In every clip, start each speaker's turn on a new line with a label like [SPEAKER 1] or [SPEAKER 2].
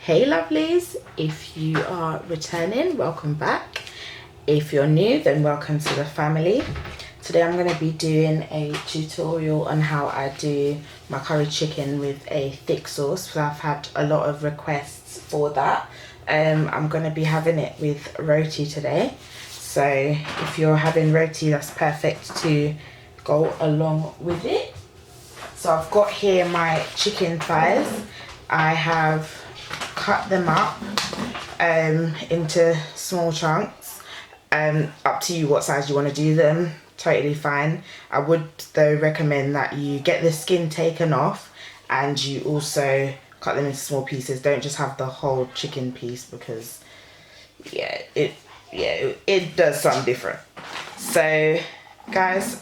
[SPEAKER 1] Hey lovelies, if you are returning, welcome back. If you're new, then welcome to the family. Today I'm going to be doing a tutorial on how I do my curry chicken with a thick sauce. So I've had a lot of requests for that. I'm going to be having it with roti today. So if you're having roti, that's perfect to go along with it. So I've got here my chicken thighs. I have cut them up into small chunks. Up to you what size you want to do them, totally fine. I would though recommend that you get the skin taken off and you also cut them into small pieces. Don't just have the whole chicken piece because it does something different. So guys,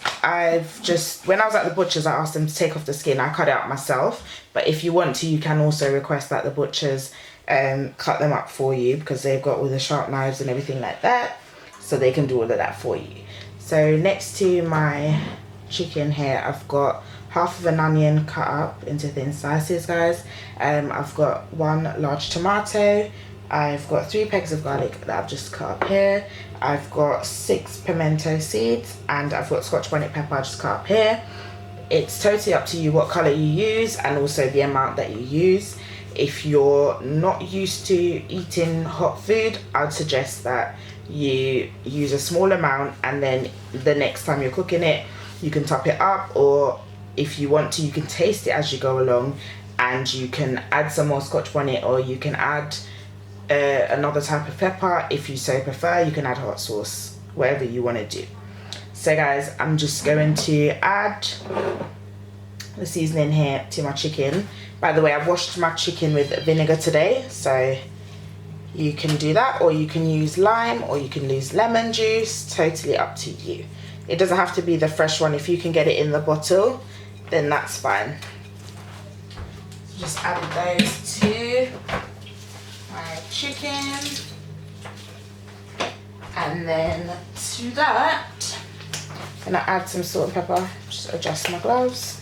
[SPEAKER 1] when I was at the butcher's, I asked them to take off the skin. I cut it out myself, but if you want to, you can also request that the butchers cut them up for you because they've got all the sharp knives and everything like that, so they can do all of that for you. So next to my chicken here, I've got half of an onion cut up into thin slices, guys. I've got 1 large tomato. I've got 3 pegs of garlic that I've just cut up here. I've got 6 pimento seeds, and I've got Scotch bonnet pepper just cut up here. It's totally up to you what colour you use and also the amount that you use. If you're not used to eating hot food, I'd suggest that you use a small amount and then the next time you're cooking it, you can top it up, or if you want to, you can taste it as you go along and you can add some more Scotch bonnet, or you can add another type of pepper. If you so prefer, you can add hot sauce, whatever you want to do. So guys, I'm just going to add the seasoning here to my chicken. By the way, I've washed my chicken with vinegar today, so you can do that, or you can use lime, or you can use lemon juice, totally up to you. It doesn't have to be the fresh one. If you can get it in the bottle, then that's fine. So just add those to my chicken, and then to that I'm gonna add some salt and pepper. Just adjust my gloves.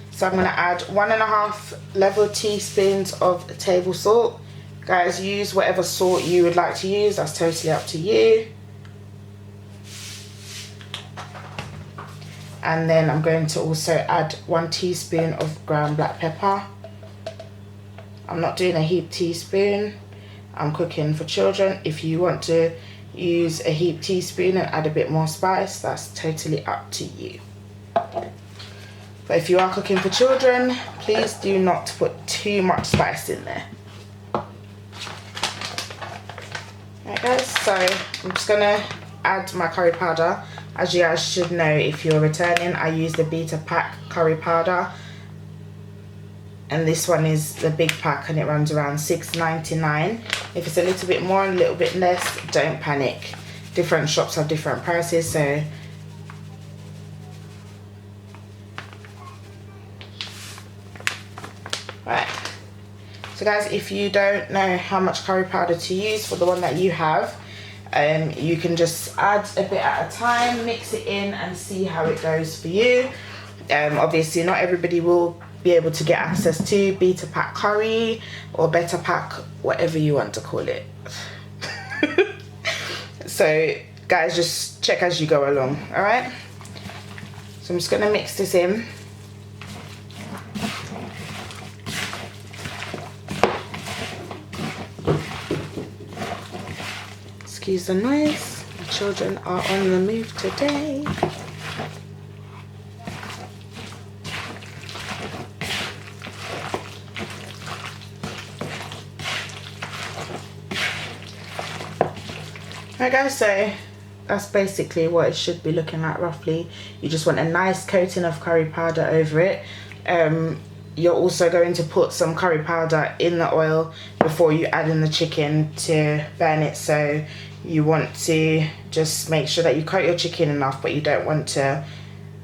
[SPEAKER 1] So I'm gonna add 1.5 level teaspoons of table salt. Guys, use whatever salt you would like to use, that's totally up to you. And then I'm going to also add 1 teaspoon of ground black pepper. I'm not doing a heaped teaspoon, I'm cooking for children. If you want to use a heaped teaspoon and add a bit more spice, that's totally up to you. But if you are cooking for children, please do not put too much spice in there. Right guys, so I'm just gonna add my curry powder. As you guys should know, if you're returning, I use the Pac Curry Powder. And this one is the big pack and it runs around $6.99. If it's a little bit more, a little bit less, don't panic. Different shops have different prices, so right. So guys, if you don't know how much curry powder to use for the one that you have, you can just add a bit at a time, mix it in and see how it goes for you. Obviously not everybody will be able to get access to Pac Curry or Better Pack, whatever you want to call it. So guys, just check as you go along, alright? So I'm just gonna mix this in. Excuse the noise, my children are on the move today. Right guys, so that's basically what it should be looking like roughly. You just want a nice coating of curry powder over it. You're also going to put some curry powder in the oil before you add in the chicken to burn it. So you want to just make sure that you coat your chicken enough, but you don't want to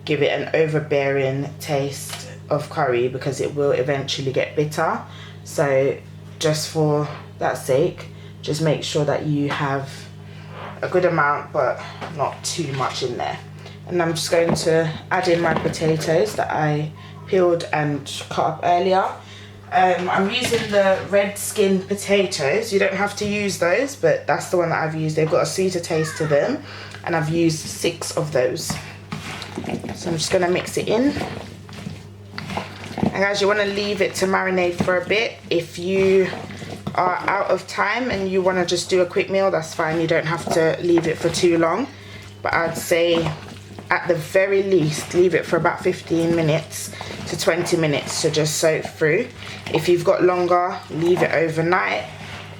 [SPEAKER 1] give it an overbearing taste of curry because it will eventually get bitter. So just for that sake, just make sure that you have a good amount but not too much in there. And I'm just going to add in my potatoes that I peeled and cut up earlier. I'm using the red skin potatoes. You don't have to use those, but that's the one that I've used. They've got a sweeter taste to them, and I've used 6 of those. So I'm just gonna mix it in. And guys, you wanna leave it to marinate for a bit. If you are out of time and you wanna just do a quick meal, that's fine. You don't have to leave it for too long. But I'd say at the very least, leave it for about 15 minutes to 20 minutes to just soak through. If you've got longer, leave it overnight.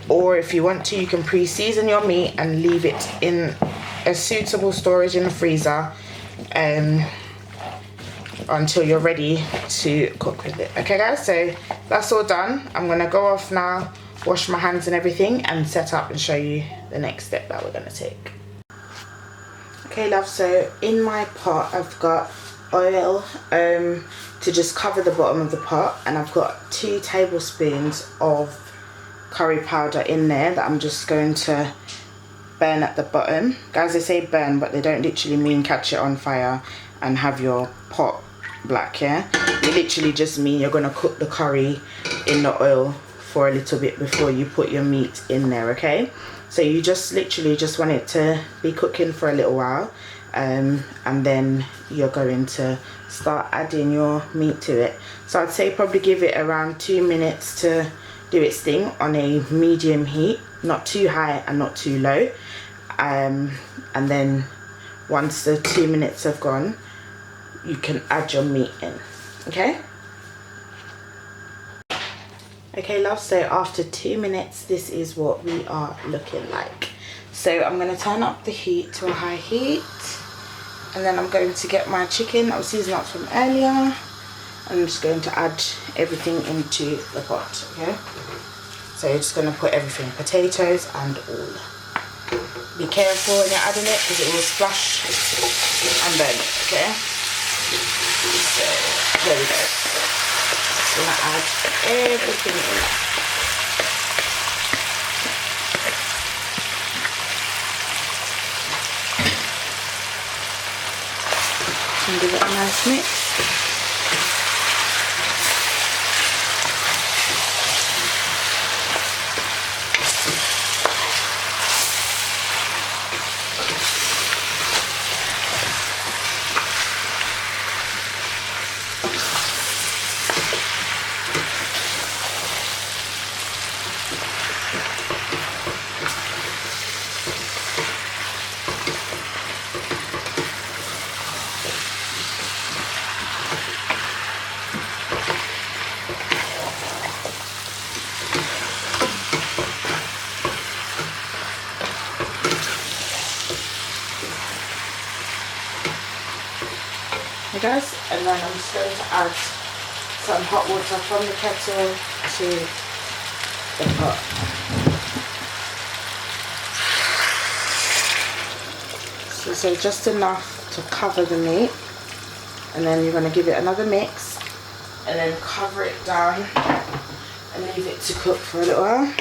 [SPEAKER 1] Or if you want to, you can pre-season your meat and leave it in a suitable storage in the freezer until you're ready to cook with it. Okay guys, so that's all done. I'm gonna go off now, wash my hands and everything, and set up and show you the next step that we're gonna take. Okay love, so in my pot I've got oil to just cover the bottom of the pot, and I've got 2 tablespoons of curry powder in there that I'm just going to burn at the bottom. Guys, they say burn, but they don't literally mean catch it on fire and have your pot black, yeah? They literally just mean you're gonna cook the curry in the oil for a little bit before you put your meat in there, okay? So you just literally just want it to be cooking for a little while, and then you're going to start adding your meat to it. So I'd say probably give it around 2 minutes to do its thing on a medium heat, not too high and not too low. And then once the 2 minutes have gone, you can add your meat in, okay? Okay love, so after 2 minutes, this is what we are looking like. So I'm going to turn up the heat to a high heat, and then I'm going to get my chicken. I was seasoning up from earlier. I'm just going to add everything into the pot, okay? So you're just going to put everything, potatoes and all. Be careful when you're adding it because it will splash and burn it, okay? So there we go. Just going to add everything in. And give it a nice mix. Guys, and then I'm just going to add some hot water from the kettle to the pot. So just enough to cover the meat, and then you're going to give it another mix and then cover it down and leave it to cook for a little while.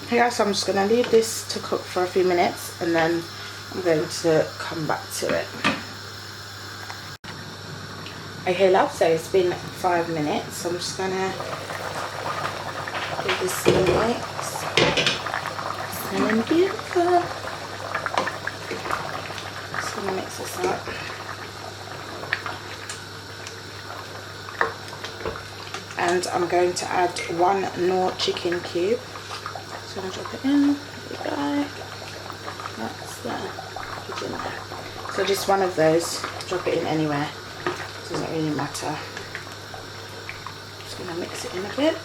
[SPEAKER 1] Okay guys, so I'm just going to leave this to cook for a few minutes, and then I'm going to come back to it. Okay love, so it's been 5 minutes, so I'm just going to give this a mix. Smelling beautiful. Just going to mix this up. And I'm going to add 1 Knorr chicken cube. Just going to drop it in. There we go. That's there. So just one of those. Drop it in anywhere. Doesn't really matter. Just going to mix it in a bit.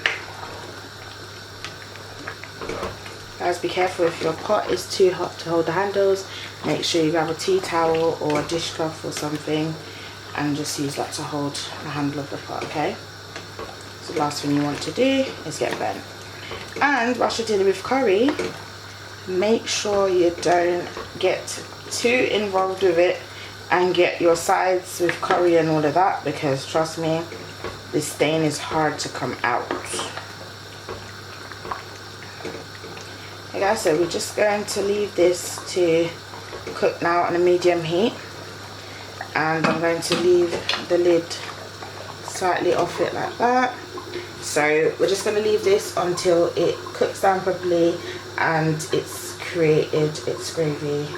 [SPEAKER 1] Guys, be careful if your pot is too hot to hold the handles. Make sure you grab a tea towel or a dishcloth or something and just use that to hold the handle of the pot, okay? So the last thing you want to do is get burnt. And whilst you're dealing with curry, make sure you don't get too involved with it and get your sides with curry and all of that, because trust me, this stain is hard to come out. Okay guys, so we're just going to leave this to cook now on a medium heat, and I'm going to leave the lid slightly off it like that. So we're just going to leave this until it cooks down properly and it's created its gravy,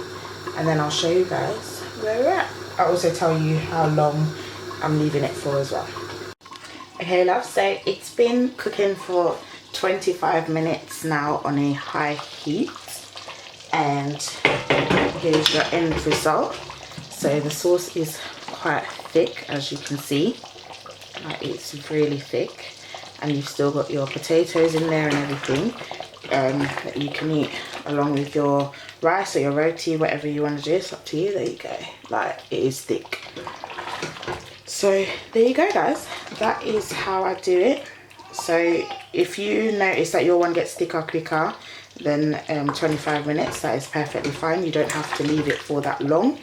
[SPEAKER 1] and then I'll show you guys where we're at. I'll also tell you how long I'm leaving it for as well. Okay love, so it's been cooking for 25 minutes now on a high heat, and here's your end result. So the sauce is quite thick, as you can see, like it's really thick, and you've still got your potatoes in there and everything that you can eat along with your rice or your roti, whatever you want to do. It's up to you. There you go, like it is thick. So there you go guys, that is how I do it. So if you notice that your one gets thicker quicker than 25 minutes, that is perfectly fine. You don't have to leave it for that long.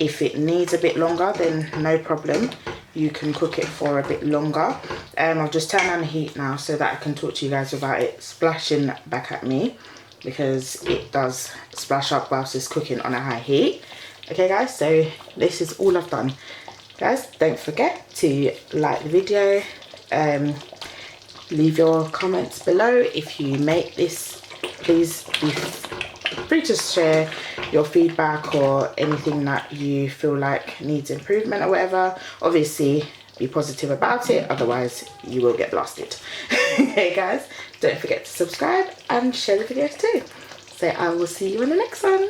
[SPEAKER 1] If it needs a bit longer, then no problem, you can cook it for a bit longer. I'll just turn on the heat now so that I can talk to you guys about it splashing back at me, because it does splash up whilst it's cooking on a high heat. Okay guys, so this is all I've done. Guys, don't forget to like the video, leave your comments below if you make this. Please be free to share your feedback or anything that you feel like needs improvement or whatever. Obviously be positive about it, otherwise you will get blasted. Okay guys, don't forget to subscribe and share the videos too. So I will see you in the next one.